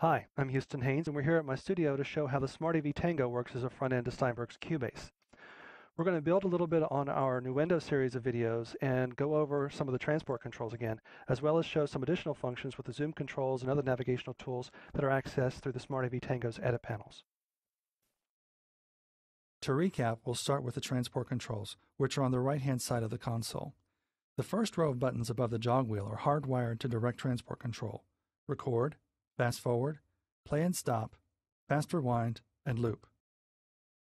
Hi, I'm Houston Haynes, and we're here at my studio to show how the SmartAV Tango works as a front end to Steinberg's Cubase. We're going to build a little bit on our Nuendo series of videos and go over some of the transport controls again, as well as show some additional functions with the zoom controls and other navigational tools that are accessed through the SmartAV Tango's edit panels. To recap, we'll start with the transport controls, which are on the right-hand side of the console. The first row of buttons above the jog wheel are hardwired to direct transport control: record, fast forward, play and stop, fast rewind, and loop.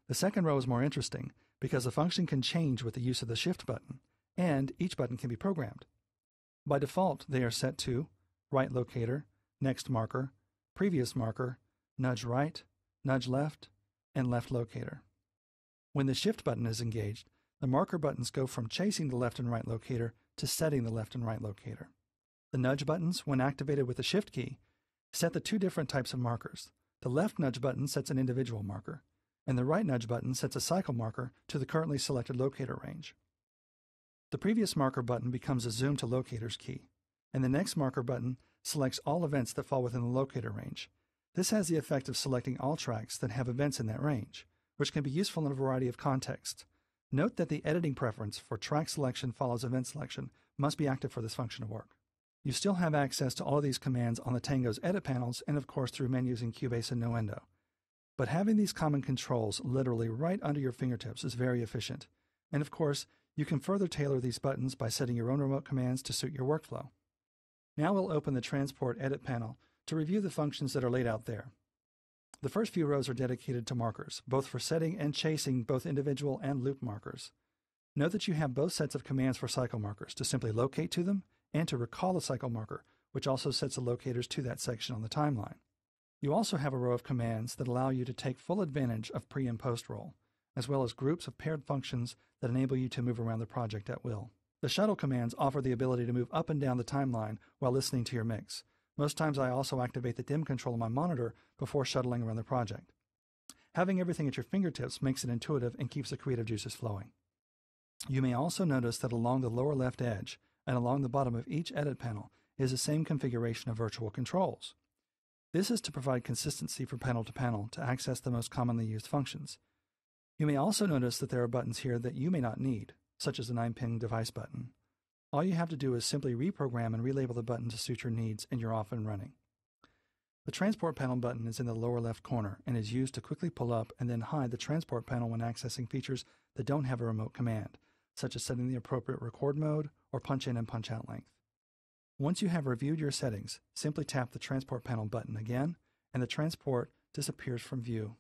The second row is more interesting because the function can change with the use of the shift button, and each button can be programmed. By default, they are set to right locator, next marker, previous marker, nudge right, nudge left, and left locator. When the shift button is engaged, the marker buttons go from chasing the left and right locator to setting the left and right locator. The nudge buttons, when activated with the shift key, set the two different types of markers. The left nudge button sets an individual marker, and the right nudge button sets a cycle marker to the currently selected locator range. The previous marker button becomes a zoom to locators key, and the next marker button selects all events that fall within the locator range. This has the effect of selecting all tracks that have events in that range, which can be useful in a variety of contexts. Note that the editing preference for track selection follows event selection must be active for this function to work. You still have access to all of these commands on the Tango's edit panels and of course through menus in Cubase and Nuendo. But having these common controls literally right under your fingertips is very efficient. And of course, you can further tailor these buttons by setting your own remote commands to suit your workflow. Now we'll open the Transport Edit panel to review the functions that are laid out there. The first few rows are dedicated to markers, both for setting and chasing both individual and loop markers. Note that you have both sets of commands for cycle markers to simply locate to them and to recall the cycle marker, which also sets the locators to that section on the timeline. You also have a row of commands that allow you to take full advantage of pre- and post-roll, as well as groups of paired functions that enable you to move around the project at will. The shuttle commands offer the ability to move up and down the timeline while listening to your mix. Most times I also activate the dim control on my monitor before shuttling around the project. Having everything at your fingertips makes it intuitive and keeps the creative juices flowing. You may also notice that along the lower left edge and along the bottom of each edit panel is the same configuration of virtual controls. This is to provide consistency from panel to access the most commonly used functions. You may also notice that there are buttons here that you may not need, such as the 9-pin device button. All you have to do is simply reprogram and relabel the button to suit your needs, and you're off and running. The Transport Panel button is in the lower left corner and is used to quickly pull up and then hide the Transport Panel when accessing features that don't have a remote command, such as setting the appropriate record mode or punch in and punch out length. Once you have reviewed your settings, simply tap the Transport Panel button again, and the transport disappears from view.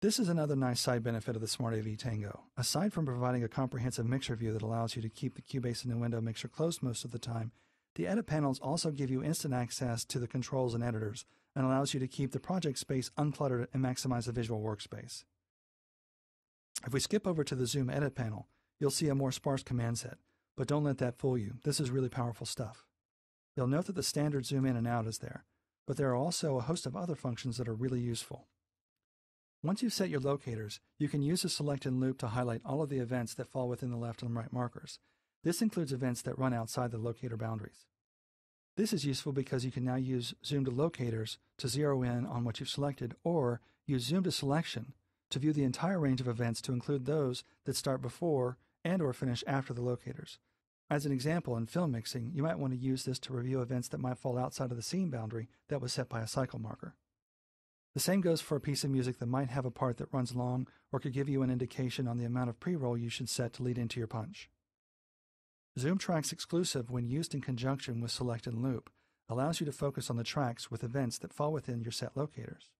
This is another nice side benefit of the SmartAV Tango. Aside from providing a comprehensive mixer view that allows you to keep the Cubase and Nuendo mixer closed most of the time, the edit panels also give you instant access to the controls and editors and allows you to keep the project space uncluttered and maximize the visual workspace. If we skip over to the Zoom Edit panel, you'll see a more sparse command set, but don't let that fool you. This is really powerful stuff. You'll note that the standard zoom in and out is there, but there are also a host of other functions that are really useful. Once you've set your locators, you can use the select and loop to highlight all of the events that fall within the left and right markers. This includes events that run outside the locator boundaries. This is useful because you can now use zoom to locators to zero in on what you've selected, or use zoom to selection to view the entire range of events to include those that start before and or finish after the locators. As an example, in film mixing, you might want to use this to review events that might fall outside of the scene boundary that was set by a cycle marker. The same goes for a piece of music that might have a part that runs long or could give you an indication on the amount of pre-roll you should set to lead into your punch. Zoom Tracks Exclusive, when used in conjunction with Select and Loop, allows you to focus on the tracks with events that fall within your set locators.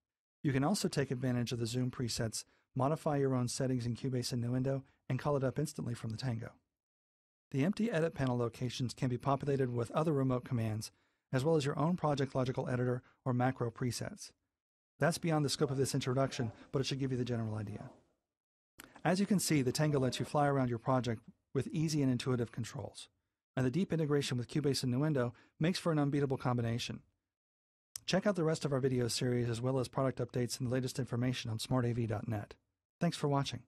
You can also take advantage of the Zoom presets, modify your own settings in Cubase and Nuendo, and call it up instantly from the Tango. The empty edit panel locations can be populated with other remote commands, as well as your own project logical editor or macro presets. That's beyond the scope of this introduction, but it should give you the general idea. As you can see, the Tango lets you fly around your project with easy and intuitive controls, and the deep integration with Cubase and Nuendo makes for an unbeatable combination. Check out the rest of our video series as well as product updates and the latest information on smartav.net. Thanks for watching.